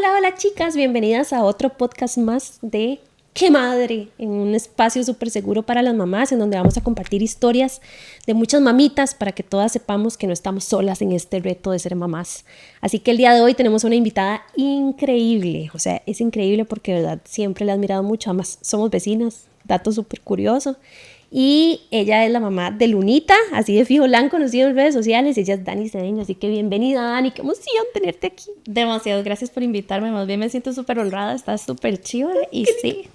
Hola, hola chicas, bienvenidas a otro podcast más de ¡Qué madre! En un espacio súper seguro para las mamás, en donde vamos a compartir historias de muchas mamitas para que todas sepamos que no estamos solas en este reto de ser mamás. Así que el día de hoy tenemos una invitada increíble, o sea, es increíble porque de verdad siempre la he admirado mucho, además somos vecinas, dato súper curioso. Y ella es la mamá de Lunita, así de fijo la han conocido en redes sociales. Ella es Dani Cedeño, así que bienvenida, Dani. Qué emoción tenerte aquí. Demasiado, gracias por invitarme. Más bien me siento súper honrada, está súper chiva. Y sí.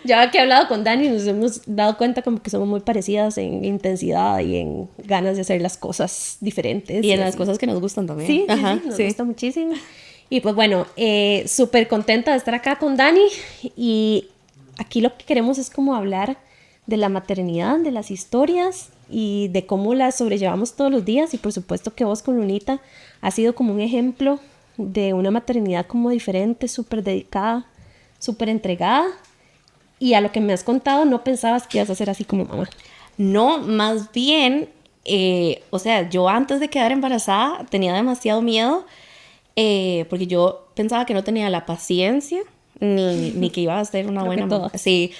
Ya que he hablado con Dani, nos hemos dado cuenta como que somos muy parecidas en intensidad y en ganas de hacer las cosas diferentes. Y en las cosas que nos gustan también. Sí, nos gusta muchísimo. Y pues bueno, súper contenta de estar acá con Dani. Y aquí lo que queremos es como hablar de la maternidad, de las historias y de cómo las sobrellevamos todos los días. Y por supuesto que vos con Lunita has sido como un ejemplo de una maternidad como diferente, súper dedicada, súper entregada. Y a lo que me has contado, no pensabas que ibas a ser así como mamá. No, más bien, o sea, yo antes de quedar embarazada tenía demasiado miedo porque yo pensaba que no tenía la paciencia ni que iba a ser una buena mamá. Sí,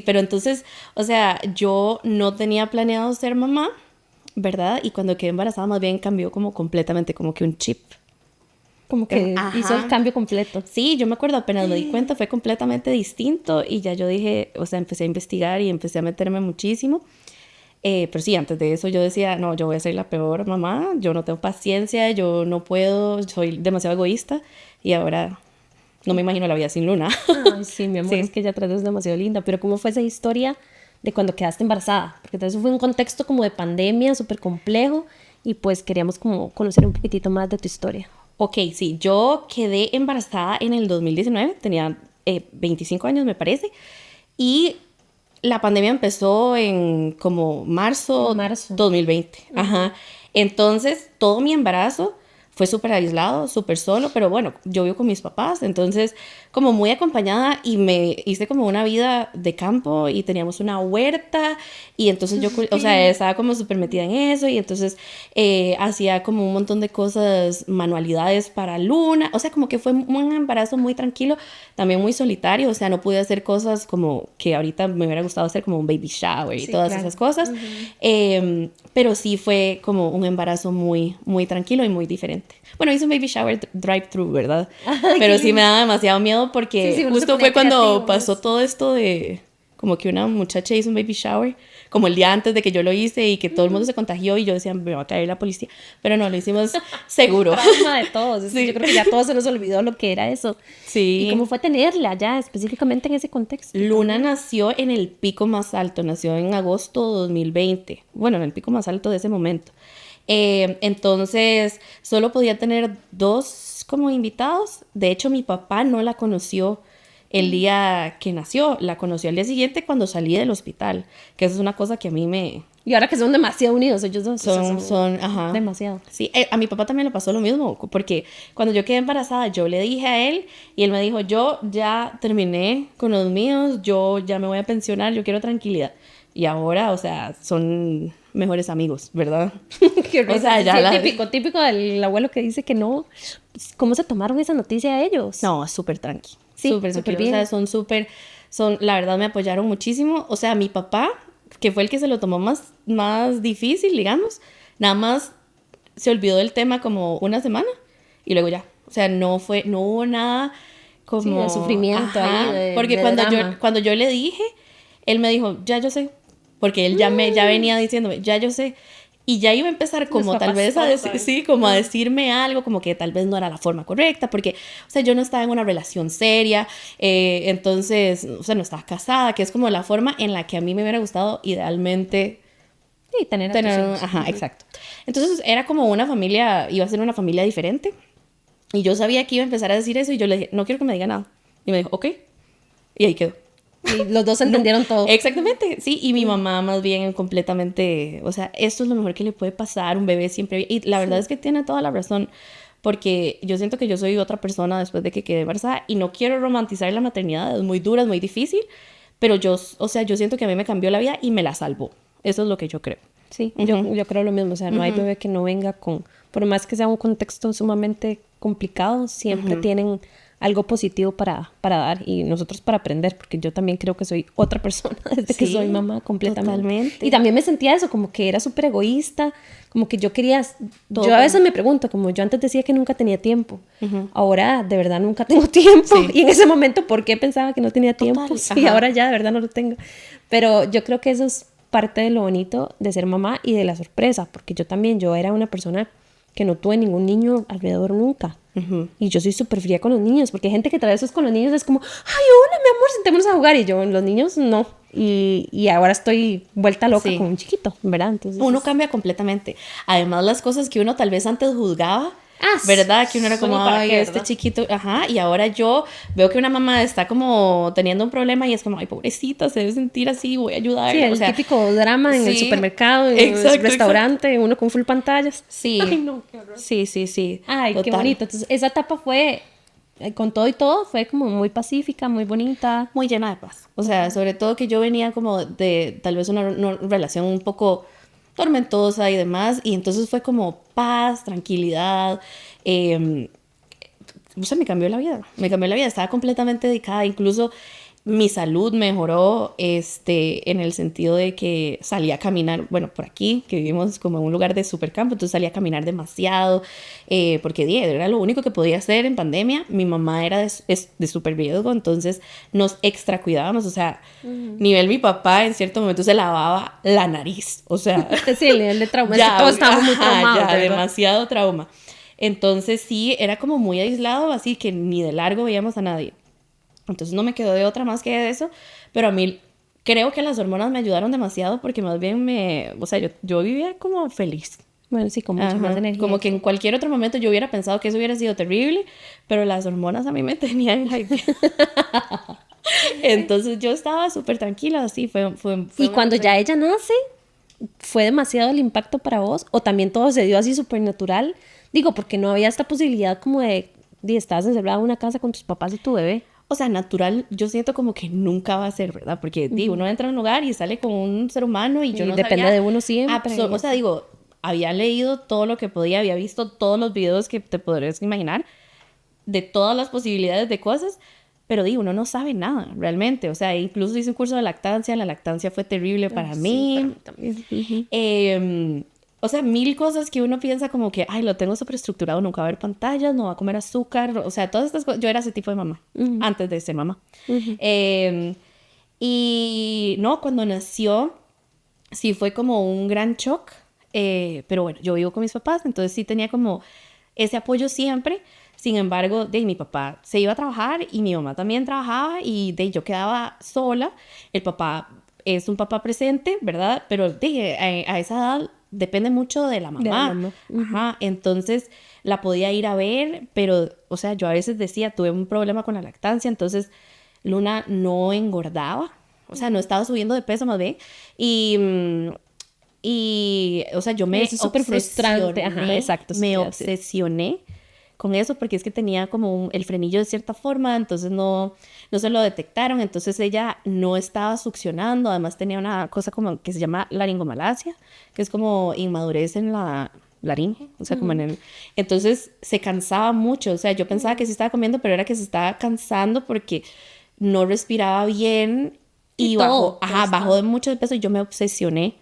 pero entonces, o sea, yo no tenía planeado ser mamá, ¿verdad? Y cuando quedé embarazada más bien cambió como completamente, como que un chip. Como que hizo el cambio completo. Sí, yo me acuerdo, apenas me di cuenta, fue completamente distinto y ya yo dije, o sea, empecé a investigar y empecé a meterme muchísimo. Pero sí, antes de eso yo decía, no, yo voy a ser la peor mamá, yo no tengo paciencia, yo no puedo, soy demasiado egoísta y ahora no me imagino la vida sin Luna. Ay, sí, mi amor, sí. Es que ella atrás es demasiado linda, pero ¿cómo fue esa historia de cuando quedaste embarazada? Porque eso fue un contexto como de pandemia súper complejo y pues queríamos como conocer un poquitito más de tu historia. Ok, sí, yo quedé embarazada en el 2019, tenía 25 años me parece, y la pandemia empezó en como marzo 2020. Ajá. Entonces, todo mi embarazo fue súper aislado, súper solo, pero bueno, yo vivo con mis papás, entonces como muy acompañada y me hice como una vida de campo y teníamos una huerta y entonces yo, o sea, estaba como súper metida en eso y entonces hacía como un montón de cosas, manualidades para Luna, o sea, como que fue un embarazo muy tranquilo, también muy solitario, o sea, no pude hacer cosas como que ahorita me hubiera gustado hacer como un baby shower y todas esas cosas, pero sí fue como un embarazo muy, muy tranquilo y muy diferente. Bueno, hice un baby shower drive-thru, ¿verdad? Ay, pero sí me daba demasiado miedo porque justo fue cuando pasó todo esto de como que una muchacha hizo un baby shower, como el día antes de que yo lo hice y que todo el mundo se contagió y yo decía, me va a traer la policía. Pero no, lo hicimos seguro. Trauma de todos. Sí. Yo creo que ya todos se nos olvidó lo que era eso. Sí. ¿Y cómo fue tenerla ya específicamente en ese contexto? Luna nació en el pico más alto, nació en agosto de 2020. Bueno, en el pico más alto de ese momento. Entonces, solo podía tener 2 como invitados. De hecho, mi papá no la conoció el día que nació, la conoció al día siguiente cuando salí del hospital, que eso es una cosa que a mí me... Y ahora que son demasiado unidos, ellos dos son ajá. Demasiado. Sí, a mi papá también le pasó lo mismo, porque cuando yo quedé embarazada, yo le dije a él y él me dijo, yo ya terminé con los míos, yo ya me voy a pensionar, yo quiero tranquilidad. Y ahora, o sea, son mejores amigos, ¿verdad? O sea, ya sí, típico del abuelo que dice que no. ¿Cómo se tomaron esa noticia ellos? No, súper tranqui. Sí, súper bien. O sea, la verdad me apoyaron muchísimo. O sea, mi papá, que fue el que se lo tomó más difícil, digamos, nada más se olvidó del tema como una semana y luego ya. O sea, no hubo nada como... Sí, de sufrimiento ahí, porque cuando yo le dije, él me dijo, ya yo sé. Porque él ya venía diciéndome, ya yo sé. Y ya iba a empezar como tal vez a decirme algo, como que tal vez no era la forma correcta, porque, o sea, yo no estaba en una relación seria, entonces, o sea, no estaba casada, que es como la forma en la que a mí me hubiera gustado idealmente tener ajá, exacto. Entonces era como una familia, iba a ser una familia diferente, y yo sabía que iba a empezar a decir eso, y yo le dije, no quiero que me diga nada. Y me dijo, ok, y ahí quedó. Y los dos entendieron todo. Exactamente, sí. Y mi mamá más bien completamente, o sea, esto es lo mejor que le puede pasar, un bebé siempre... Y la verdad es que tiene toda la razón, porque yo siento que yo soy otra persona después de que quedé embarazada y no quiero romantizar la maternidad, es muy dura, es muy difícil, pero yo siento que a mí me cambió la vida y me la salvó. Eso es lo que yo creo. Sí, yo creo lo mismo, o sea, no hay bebé que no venga con, por más que sea un contexto sumamente complicado, siempre tienen algo positivo para dar y nosotros para aprender, porque yo también creo que soy otra persona desde que soy mamá completamente. Totalmente. Y también me sentía eso, como que era súper egoísta, como que yo quería... Yo a veces me pregunto, como yo antes decía que nunca tenía tiempo, ahora de verdad nunca tengo tiempo. Y en ese momento, ¿por qué pensaba que no tenía tiempo? Y ahora ya de verdad no lo tengo. Pero yo creo que eso es parte de lo bonito de ser mamá y de la sorpresa, porque yo era una persona que no tuve ningún niño alrededor nunca. Y yo soy súper fría con los niños, porque hay gente que trae eso con los niños, es como, ay, hola, mi amor, sentémonos a jugar. Y yo, los niños, no. Y ahora estoy vuelta loca con un chiquito, ¿verdad? Entonces, uno cambia completamente. Además, las cosas que uno tal vez antes juzgaba, ¿verdad? Que uno era como, ay, este chiquito, y ahora yo veo que una mamá está como teniendo un problema y es como, ay, pobrecita, se debe sentir así, voy a ayudar. Sí, el típico drama en el supermercado, en el restaurante, uno con full pantallas. Sí. Ay, no, qué horror. Sí. Ay, total. Qué bonito. Entonces, esa etapa fue, con todo y todo, fue como muy pacífica, muy bonita. Muy llena de paz. O sea, sobre todo que yo venía como de tal vez una relación un poco tormentosa y demás, y entonces fue como paz, tranquilidad, o sea, me cambió la vida, estaba completamente dedicada, incluso mi salud mejoró, en el sentido de que salí a caminar, bueno, por aquí, que vivimos como en un lugar de supercampo, entonces salí a caminar demasiado, porque era lo único que podía hacer en pandemia. Mi mamá era de súper riesgo, entonces nos extra cuidábamos, o sea, nivel mi papá en cierto momento se lavaba la nariz, o sea... Sí, el nivel de trauma, ya, todos estábamos muy traumados. Ya, demasiado trauma. Entonces sí, era como muy aislado, así que ni de largo veíamos a nadie. Entonces no me quedó de otra más que eso, pero a mí creo que las hormonas me ayudaron demasiado porque más bien o sea, yo vivía como feliz. Bueno, sí, con mucha más energía. Como que en cualquier otro momento yo hubiera pensado que eso hubiera sido terrible, pero las hormonas a mí me tenían hype. Entonces yo estaba súper tranquila, así fue y cuando ya ella nace, ¿fue demasiado el impacto para vos? ¿O también todo se dio así súper natural? Digo, porque no había esta posibilidad como de estabas encerrada en una casa con tus papás y tu bebé. O sea, natural, yo siento como que nunca va a ser, ¿verdad? Porque uno entra a un lugar y sale con un ser humano y yo no depende sabía... de uno siempre. O sea, digo, había leído todo lo que podía, había visto todos los videos que te podrías imaginar de todas las posibilidades de cosas, pero uno no sabe nada, realmente. O sea, incluso hice un curso de lactancia, la lactancia fue terrible para mí. Para mí también. O sea, mil cosas que uno piensa como que, ay, lo tengo súper estructurado, nunca va a haber pantallas, no va a comer azúcar, o sea, todas estas cosas. Yo era ese tipo de mamá, antes de ser mamá. Y no, cuando nació, sí fue como un gran shock, pero bueno, yo vivo con mis papás, entonces sí tenía como ese apoyo siempre. Sin embargo, mi papá se iba a trabajar y mi mamá también trabajaba y yo quedaba sola. El papá es un papá presente, ¿verdad? Pero a esa edad depende mucho de la mamá. Ajá, entonces la podía ir a ver, pero, o sea, yo a veces decía, tuve un problema con la lactancia, entonces Luna no engordaba, o sea, no estaba subiendo de peso más bien, y o sea, yo me es súper frustrante. Ajá, exacto. Me obsesioné con eso porque es que tenía como el frenillo de cierta forma, entonces no se lo detectaron, entonces ella no estaba succionando, además tenía una cosa como que se llama laringomalacia, que es como inmadurez en la laringe, o sea, como entonces se cansaba mucho, o sea, yo pensaba que sí estaba comiendo, pero era que se estaba cansando porque no respiraba bien y bajó de mucho de peso y yo me obsesioné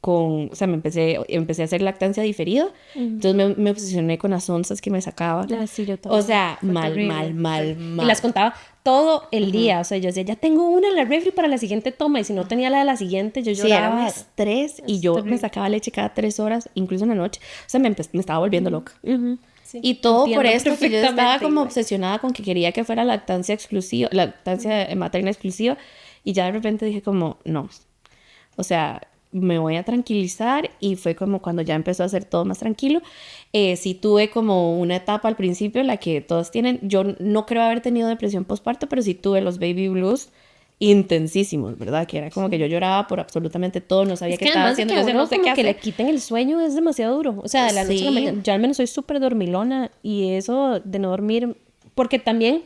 o sea, empecé a hacer lactancia diferida, entonces me obsesioné con las onzas que me sacaba. Sí, yo también. O sea, mal. Y las contaba todo el día, o sea, yo decía, ya tengo una en la refri para la siguiente toma, y si no tenía la de la siguiente, yo lloraba. Era un estrés, y yo me sacaba leche cada 3 horas, incluso en la noche, o sea, me estaba volviendo loca. Sí, y todo por esto que yo estaba como obsesionada con que quería que fuera lactancia materna exclusiva, y ya de repente dije como, no, o sea, me voy a tranquilizar, y fue como cuando ya empezó a ser todo más tranquilo. Sí tuve como una etapa al principio en la que todos tienen, yo no creo haber tenido depresión postparto, pero sí tuve los baby blues intensísimos, ¿verdad? Que era como que yo lloraba por absolutamente todo, no sabía qué estaba haciendo, que no sé qué hacer. Que le quiten el sueño es demasiado duro, o sea, de la noche a la mañana. Yo al menos soy súper dormilona, y eso de no dormir, porque también,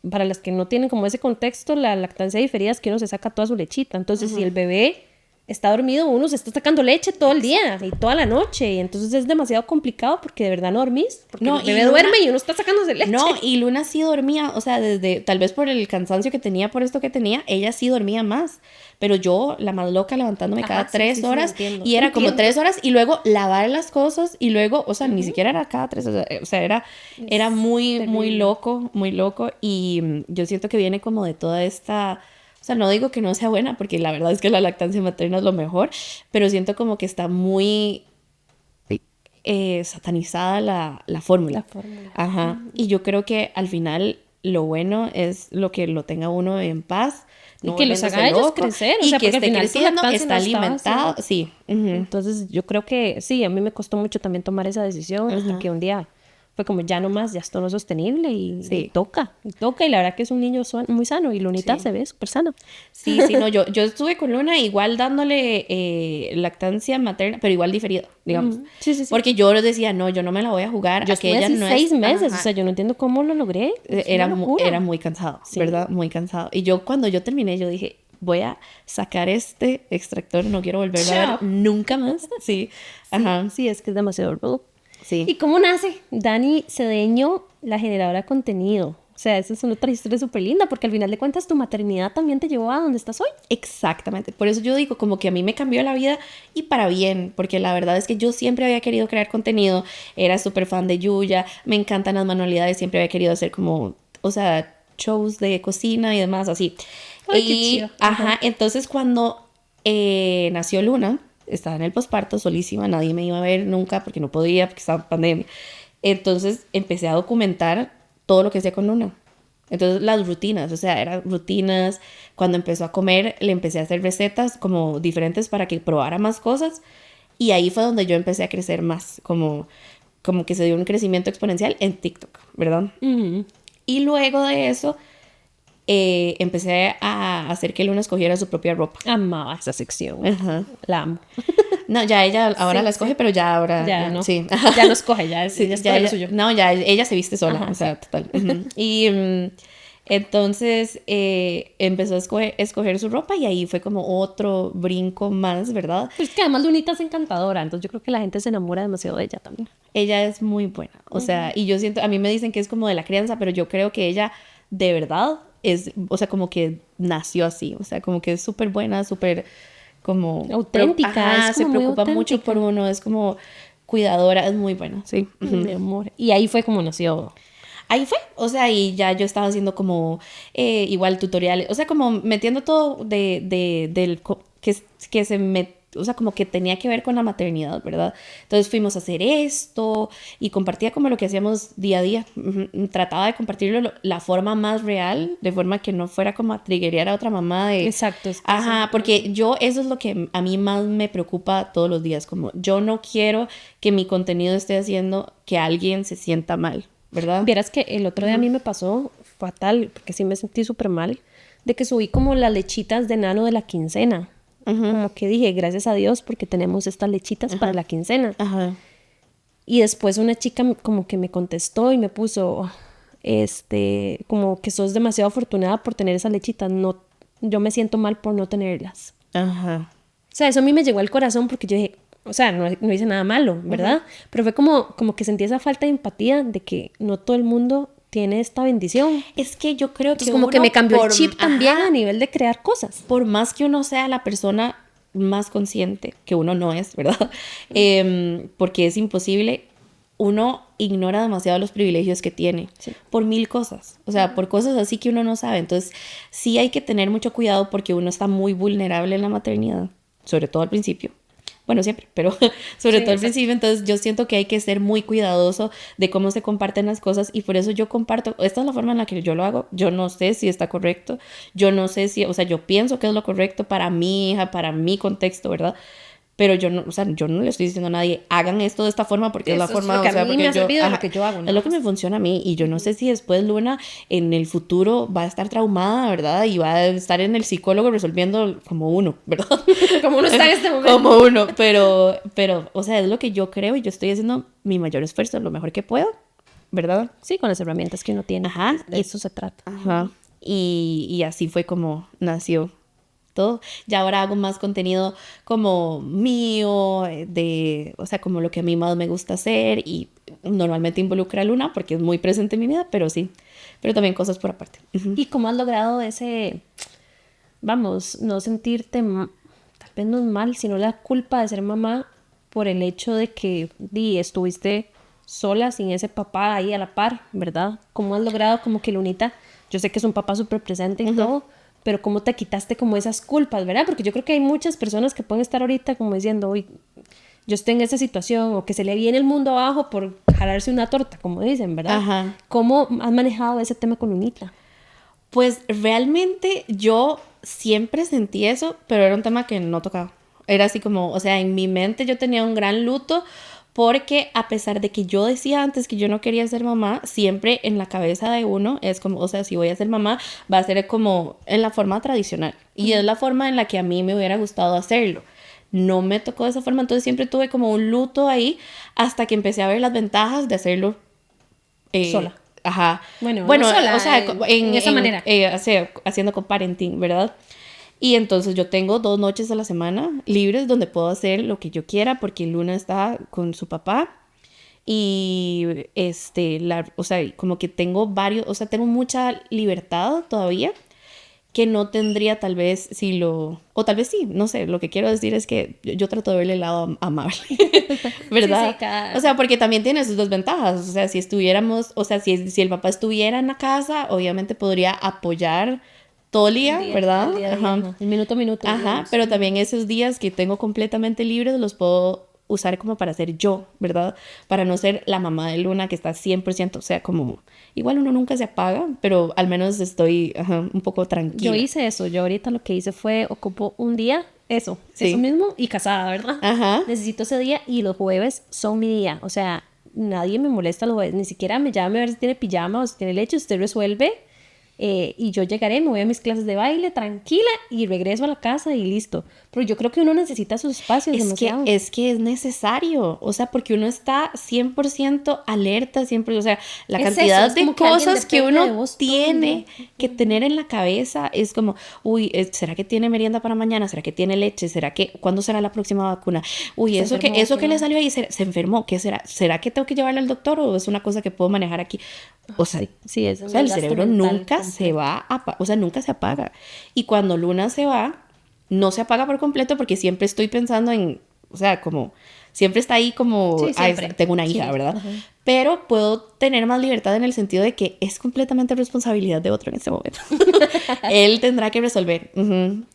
para las que no tienen como ese contexto, la lactancia diferida es que uno se saca toda su lechita, entonces si el bebé está dormido, uno se está sacando leche todo el día y toda la noche. Y entonces es demasiado complicado porque de verdad no dormís. Porque el bebé duerme y uno está sacándose leche. No, y Luna sí dormía, o sea, desde, tal vez por el cansancio que tenía, por esto que tenía, ella sí dormía más. Pero yo, la más loca, levantándome cada 3 horas. Y era como 3 horas y luego lavar las cosas y luego, o sea, ni siquiera era cada 3 horas. O sea, era muy, muy loco, muy loco. Y yo siento que viene como de toda esta... O sea, no digo que no sea buena, porque la verdad es que la lactancia materna es lo mejor, pero siento como que está muy satanizada la fórmula. La fórmula. Ajá. Y yo creo que al final lo bueno es lo que lo tenga uno en paz. No, y que los haga ellos crecer. O sea, que esté creciendo, está alimentado. Sí. Entonces yo creo que sí, a mí me costó mucho también tomar esa decisión hasta que un día... Fue como ya no más, ya esto no es sostenible y toca. Y la verdad que es un niño muy sano y Lunita se ve súper sano. Sí, no, yo estuve con Luna igual dándole lactancia materna, pero igual diferida, digamos. Sí. Porque yo decía, no, yo no me la voy a jugar. Yo estuve así 6 meses, o sea, yo no entiendo cómo lo logré. Era muy cansado, ¿verdad? Muy cansado. Y cuando yo terminé, yo dije, voy a sacar este extractor, no quiero volverlo a ver nunca más. Sí, sí, es que es demasiado rudo. Sí. ¿Y cómo nace Dani Cedeño, la generadora de contenido? O sea, esa es otra historia súper linda, porque al final de cuentas tu maternidad también te llevó a donde estás hoy. Exactamente. Por eso yo digo, como que a mí me cambió la vida y para bien, porque la verdad es que yo siempre había querido crear contenido, era súper fan de Yuya, me encantan las manualidades, siempre había querido hacer como, o sea, shows de cocina y demás, así. Ay, qué chido. Entonces cuando nació Luna, estaba en el posparto, solísima, nadie me iba a ver nunca porque no podía, porque estaba en pandemia. Entonces empecé a documentar todo lo que hacía con Luna. Entonces las rutinas, o sea, eran rutinas. Cuando empezó a comer, le empecé a hacer recetas como diferentes para que probara más cosas. Y ahí fue donde yo empecé a crecer más, como que se dio un crecimiento exponencial en TikTok, ¿verdad? Y luego de eso... empecé a hacer que Luna escogiera su propia ropa. Amaba esa sección. La amo. No, ya ella ahora la escoge, pero ya ahora... Ya no. Sí. Ya no escoge, ya escoge lo suyo. No, ya ella se viste sola, o sea, total. Y entonces empezó a escoger su ropa y ahí fue como otro brinco más, ¿verdad? Pues que además Lunita es encantadora, entonces yo creo que la gente se enamora demasiado de ella también. Ella es muy buena, o sea, y yo siento, a mí me dicen que es como de la crianza, pero yo creo que ella de verdad es, o sea, como que nació así, o sea, como que es súper buena, súper como... Auténtica, se preocupa mucho por uno, es como cuidadora, es muy buena, sí. De amor. Y ahí fue como nació... Ahí fue, o sea, y ya yo estaba haciendo como igual tutoriales, o sea, como metiendo todo que se me, o sea, como que tenía que ver con la maternidad, ¿verdad? Entonces fuimos a hacer esto y compartía como lo que hacíamos día a día. Trataba de compartirlo la forma más real, de forma que no fuera como a triggerear a otra mamá de... Exacto. Es que porque eso es lo que a mí más me preocupa todos los días, como yo no quiero que mi contenido esté haciendo que alguien se sienta mal, ¿verdad? Vieras que el otro día a mí me pasó fatal, porque sí me sentí súper mal, de que subí como las lechitas de Nano de la quincena. Como que dije, gracias a Dios porque tenemos estas lechitas para la quincena. Y después una chica como que me contestó y me puso, como que sos demasiado afortunada por tener esas lechitas. No, yo me siento mal por no tenerlas. O sea, eso a mí me llegó al corazón porque yo dije, o sea, no hice nada malo, ¿verdad? Pero fue como que sentí esa falta de empatía de que no todo el mundo tiene esta bendición. Es que yo creo que como que me cambió el chip también a nivel de crear cosas. Por más que uno sea la persona más consciente, que uno no es, ¿verdad? Porque es imposible, uno ignora demasiado los privilegios que tiene por 1000 cosas, o sea, por cosas así que uno no sabe. Entonces, sí hay que tener mucho cuidado porque uno está muy vulnerable en la maternidad, sobre todo al principio. Bueno, siempre, pero sobre todo al principio. Entonces yo siento que hay que ser muy cuidadoso de cómo se comparten las cosas y por eso yo comparto, esta es la forma en la que yo lo hago, yo no sé si está correcto, yo no sé si, o sea, yo pienso que es lo correcto para mi hija, para mi contexto, ¿verdad? Pero yo no, o sea, yo no le estoy diciendo a nadie, hagan esto de esta forma porque eso es la forma, es lo que o sea, a mí me ha servido, lo que yo hago, ¿no? Es lo que me funciona a mí y yo no sé si después Luna en el futuro va a estar traumada, ¿verdad? Y va a estar en el psicólogo resolviendo como uno, ¿verdad? Como uno está en este momento. Como uno, pero, o sea, es lo que yo creo y yo estoy haciendo mi mayor esfuerzo, lo mejor que puedo, ¿verdad? Sí, con las herramientas que uno tiene. De eso se trata. Y así fue como nació todo. Ya ahora hago más contenido como mío, o sea, como lo que a mí más me gusta hacer y normalmente involucra a Luna porque es muy presente en mi vida, pero sí, pero también cosas por aparte. ¿Y cómo has logrado vamos, no sentirte, tal vez no es mal, sino la culpa de ser mamá por el hecho de que estuviste sola sin ese papá ahí a la par, ¿verdad? ¿Cómo has logrado como que Lunita, yo sé que es un papá súper presente y todo, pero cómo te quitaste como esas culpas, ¿verdad? Porque yo creo que hay muchas personas que pueden estar ahorita como diciendo, uy, yo estoy en esa situación, o que se le viene el mundo abajo por jalarse una torta, como dicen, ¿verdad? Ajá. ¿Cómo has manejado ese tema con Lunita? Pues realmente yo siempre sentí eso, pero era un tema que no tocaba. Era así como, o sea, en mi mente yo tenía un gran luto porque a pesar de que yo decía antes que yo no quería ser mamá, siempre en la cabeza de uno es como, o sea, si voy a ser mamá, va a ser como en la forma tradicional. Y es la forma en la que a mí me hubiera gustado hacerlo. No me tocó de esa forma, entonces siempre tuve como un luto ahí hasta que empecé a ver las ventajas de hacerlo Sola. Ajá. Bueno, Bueno, no sola, o sea, en esa manera. haciendo co-parenting, ¿verdad? Y entonces yo tengo 2 noches a la semana libres donde puedo hacer lo que yo quiera porque Luna está con su papá y o sea, como que tengo varios, o sea, tengo mucha libertad todavía que no tendría tal vez o tal vez sí, no sé, lo que quiero decir es que yo trato de verle el lado amable, ¿verdad? Sí, O sea, porque también tiene sus desventajas, o sea, si estuviéramos, o sea, si el papá estuviera en la casa, obviamente podría apoyar todo el día, ¿verdad? El día a día, Ajá. el minuto a minuto. Ajá, Digamos. pero también esos días que tengo completamente libres los puedo usar como para ser yo, ¿verdad? Para no ser la mamá de Luna que está 100%, o sea, como, igual uno nunca se apaga, pero al menos estoy un poco tranquila. Yo hice eso, yo ahorita lo que hice fue ocupo un día, eso mismo, y casada, ¿verdad? Ajá. Necesito ese día y los jueves son mi día, o sea, nadie me molesta los jueves, ni siquiera me llame a ver si tiene pijama o si tiene leche, usted resuelve. Y yo llegaré, me voy a mis clases de baile tranquila y regreso a la casa y listo. Pero yo creo que uno necesita sus espacios demasiado. Es que es necesario, o sea, porque uno está 100% alerta, siempre, o sea, la cantidad de cosas que uno tiene que tener en la cabeza es como, uy, ¿será que tiene merienda para mañana? ¿Será que tiene leche? ¿Será que, cuándo será la próxima vacuna? Uy, eso que le salió ahí, se enfermó, ¿qué será? ¿Será que tengo que llevarle al doctor o es una cosa que puedo manejar aquí? O sea, sí, eso o sea, el cerebro nunca se va o sea, nunca se apaga. Y cuando Luna se va, no se apaga por completo porque siempre estoy pensando en, o sea, como, siempre está ahí como, sí, tengo una hija, ¿verdad? Pero puedo tener más libertad en el sentido de que es completamente responsabilidad de otro en este momento. Él tendrá que resolver.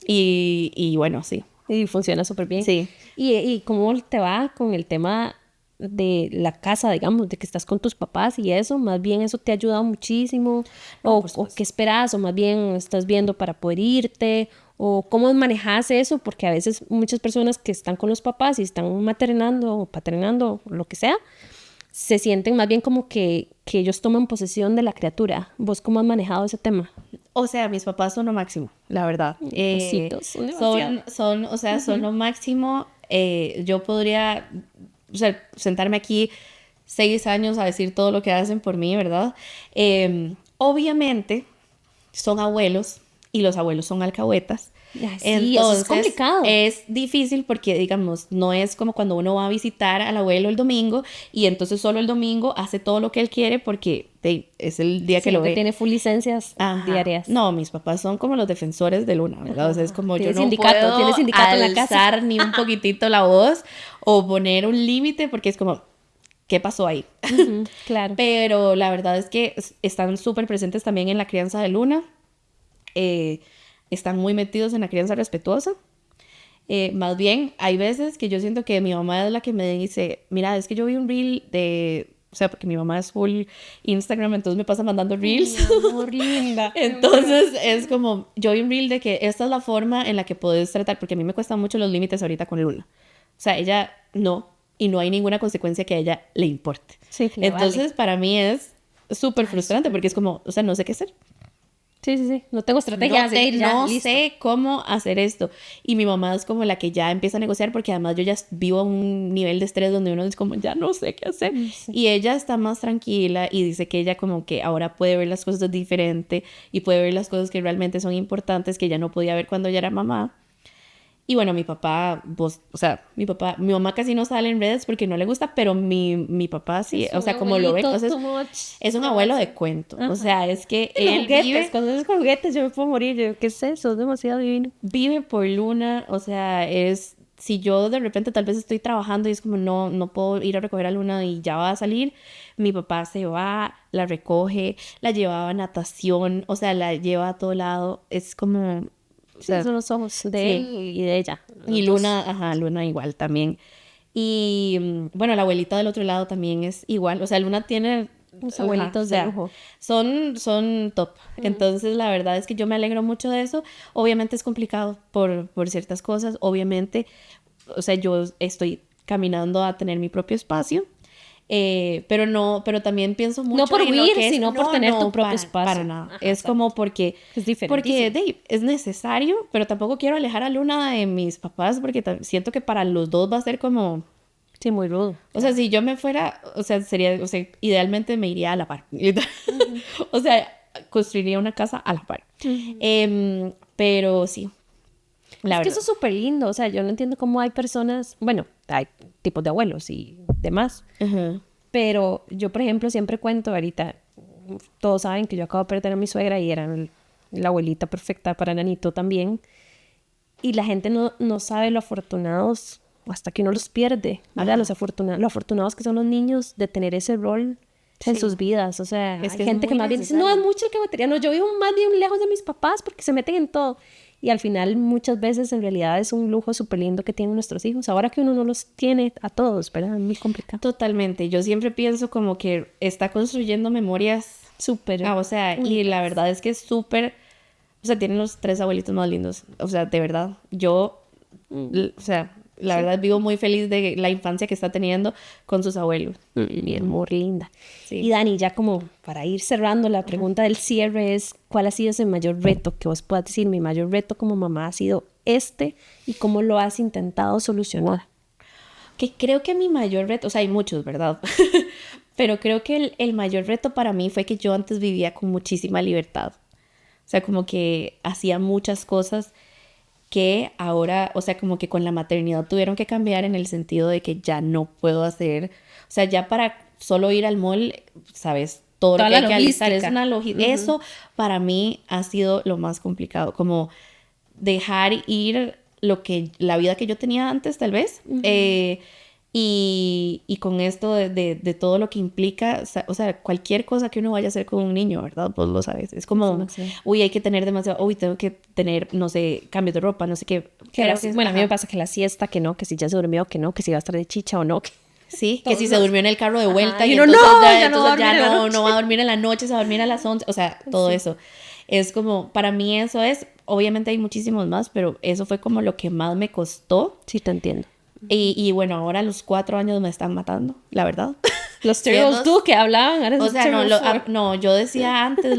Y bueno, sí. Y funciona súper bien. Sí. ¿Y cómo te va con el tema de la casa, digamos, de que estás con tus papás y eso? Más bien eso te ha ayudado muchísimo. No, o qué esperas, o más bien estás viendo para poder irte, o cómo manejas eso, porque a veces muchas personas que están con los papás y están maternando o paternando, lo que sea, se sienten más bien como que ellos toman posesión de la criatura. ¿Vos cómo has manejado ese tema? O sea, mis papás son lo máximo, la verdad. Son lo máximo. Yo podría, o sea, sentarme aquí 6 años a decir todo lo que hacen por mí, ¿verdad? Obviamente son abuelos y los abuelos son alcahuetas. Sí, entonces, eso es complicado. Es difícil porque, digamos, no es como cuando uno va a visitar al abuelo el domingo y entonces solo el domingo hace todo lo que él quiere porque es el día que lo ve. Tiene full licencias diarias. No, mis papás son como los defensores de Luna, ¿verdad? O sea, es como yo no sindicato, puedo sindicato en la casa. alzar ni un poquitito la voz o poner un límite porque es como, ¿qué pasó ahí? Claro. Pero la verdad es que están súper presentes también en la crianza de Luna. Están muy metidos en la crianza respetuosa. Más bien, hay veces que yo siento que mi mamá es la que me dice, mira, es que yo vi un reel o sea, porque mi mamá es full Instagram, entonces me pasa mandando reels. Mi amor, linda. Entonces es como, yo vi un reel de que esta es la forma en la que puedes tratar, porque a mí me cuestan mucho los límites ahorita con Luna. O sea, ella no, y no hay ninguna consecuencia que a ella le importe. Sí, entonces, para mí es súper frustrante porque es como, o sea, no sé qué hacer. Sí. No tengo estrategia a seguir ya, no listo. sé cómo hacer esto. Y mi mamá es como la que ya empieza a negociar porque además yo ya vivo a un nivel de estrés donde uno es como, ya no sé qué hacer. Sí. Y ella está más tranquila y dice que ella como que ahora puede ver las cosas diferente y puede ver las cosas que realmente son importantes que ella no podía ver cuando ella era mamá. Y bueno, mi papá, mi mamá casi no sale en redes porque no le gusta, pero mi papá sí, o sea, como lo ve, o sea, es un abuelo de cuento. Ajá. O sea, es que él juguetes, cuando es con juguetes yo me puedo morir, yo, ¿qué es eso? Es demasiado divino. Vive por Luna, o sea, si yo de repente tal vez estoy trabajando y es como no puedo ir a recoger a Luna y ya va a salir, mi papá se va, la recoge, la lleva a natación, o sea, la lleva a todo lado, es como... O sea, son los ojos de él y de ella. Y Luna, Luna igual también. Y bueno, la abuelita del otro lado también es igual. O sea, Luna tiene los abuelitos de lujo. Son top. Entonces, la verdad es que yo me alegro mucho de eso. Obviamente es complicado por ciertas cosas. Obviamente, o sea, yo estoy caminando a tener mi propio espacio. Pero también pienso mucho no por huir, sino por tener tu propio espacio. Para nada. Ajá, es como porque es diferente. Porque Dave, es necesario, pero tampoco quiero alejar a Luna de mis papás porque siento que para los dos va a ser como... Sí, muy rudo. O sea, si yo me fuera, o sea, idealmente me iría a la par. O sea, construiría una casa a la par. Pero sí. Es que eso es súper lindo, o sea, yo no entiendo cómo hay personas, bueno, hay tipos de abuelos y demás, pero yo, por ejemplo, siempre cuento ahorita, todos saben que yo acabo de perder a mi suegra y era la abuelita perfecta para Nanito también, y la gente no sabe lo afortunados hasta que uno los pierde, ¿verdad? Lo afortunados que son los niños de tener ese rol en sus vidas, o sea, hay gente que más bien dice, no, es mucho el que batería, no, yo vivo más bien lejos de mis papás porque se meten en todo. Y al final muchas veces en realidad es un lujo súper lindo que tienen nuestros hijos. Ahora que uno no los tiene a todos, ¿verdad? Es muy complicado. Totalmente. Yo siempre pienso como que está construyendo memorias súper. O sea, y la verdad es que es súper... O sea, tienen los 3 abuelitos más lindos. O sea, de verdad. Yo, o sea, la verdad vivo muy feliz de la infancia que está teniendo con sus abuelos. Y es muy linda. Sí. Y Dani, ya como para ir cerrando, la pregunta del cierre es, ¿cuál ha sido ese mayor reto que vos puedas decir? Mi mayor reto como mamá ha sido y cómo lo has intentado solucionar. Que creo que mi mayor reto, o sea, hay muchos, ¿verdad? Pero creo que el mayor reto para mí fue que yo antes vivía con muchísima libertad. O sea, como que hacía muchas cosas que ahora, o sea, como que con la maternidad tuvieron que cambiar en el sentido de que ya no puedo hacer, o sea, ya para solo ir al mall, ¿sabes? Todo lo que hay que alistar es una logística. Eso para mí ha sido lo más complicado, como dejar ir la vida que yo tenía antes, tal vez, y con esto de todo lo que implica, o sea, cualquier cosa que uno vaya a hacer con un niño, ¿verdad? Pues lo sabes. Es como, uy, hay que tener demasiado, uy, tengo que tener, no sé, cambios de ropa, no sé qué. Bueno, a mí me pasa que la siesta, que no, que si ya se durmió, que no, que si va a estar de chicha o no. Sí, que si se durmió en el carro de vuelta y uno entonces no va a dormir en la noche, se va a dormir a las 11, o sea, todo eso. Es como, para mí eso es, obviamente hay muchísimos más, pero eso fue como lo que más me costó. Sí, te entiendo. Y bueno, ahora a los 4 años me están matando, la verdad. Los Turtles tú que hablaban, ahora o sea, no, yo decía antes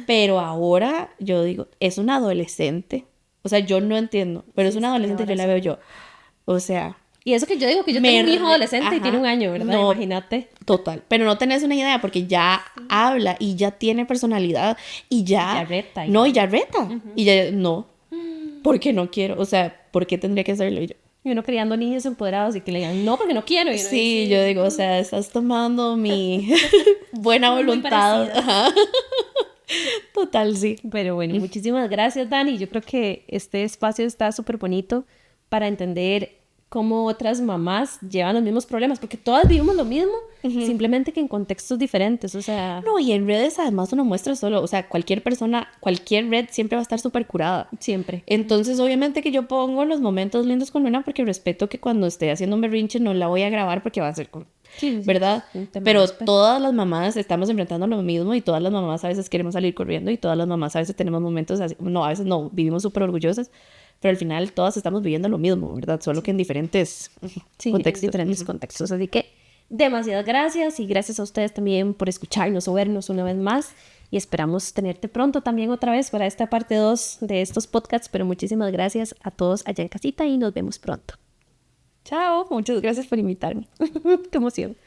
pero ahora yo digo, es una adolescente. O sea, yo no entiendo, pero es una adolescente y yo la veo yo. O sea... Y eso que yo digo que yo tengo un hijo adolescente y tiene 1 año, ¿verdad? No, imagínate. Total. Pero no tenés una idea porque ya habla y ya tiene personalidad y ya reta. Y ya reta. Y ya no. Porque no quiero. O sea, ¿por qué tendría que hacerlo? Y uno criando niños empoderados y que le digan, no, porque no quiero. Y sí, yo digo, o sea, estás tomando mi buena voluntad. Total, sí. Pero bueno, muchísimas gracias, Dani. Yo creo que este espacio está súper bonito para entender cómo otras mamás llevan los mismos problemas, porque todas vivimos lo mismo, simplemente que en contextos diferentes, o sea... No, y en redes además uno muestra solo, o sea, cualquier persona, cualquier red siempre va a estar súper curada. Siempre. Entonces, obviamente que yo pongo los momentos lindos con Luna porque respeto que cuando esté haciendo un berrinche no la voy a grabar porque va a ser... Sí, ¿verdad? Pero todas las mamás estamos enfrentando lo mismo y todas las mamás a veces queremos salir corriendo y todas las mamás a veces tenemos momentos así, no, a veces no, vivimos súper orgullosas. Pero al final todas estamos viviendo lo mismo, ¿verdad? Solo que en diferentes contextos. Diferentes contextos. Así que demasiadas gracias y gracias a ustedes también por escucharnos o vernos una vez más. y esperamos tenerte pronto también otra vez para esta parte 2 de estos podcasts, pero muchísimas gracias a todos allá en casita y nos vemos pronto. Chao, muchas gracias por invitarme. Qué emoción.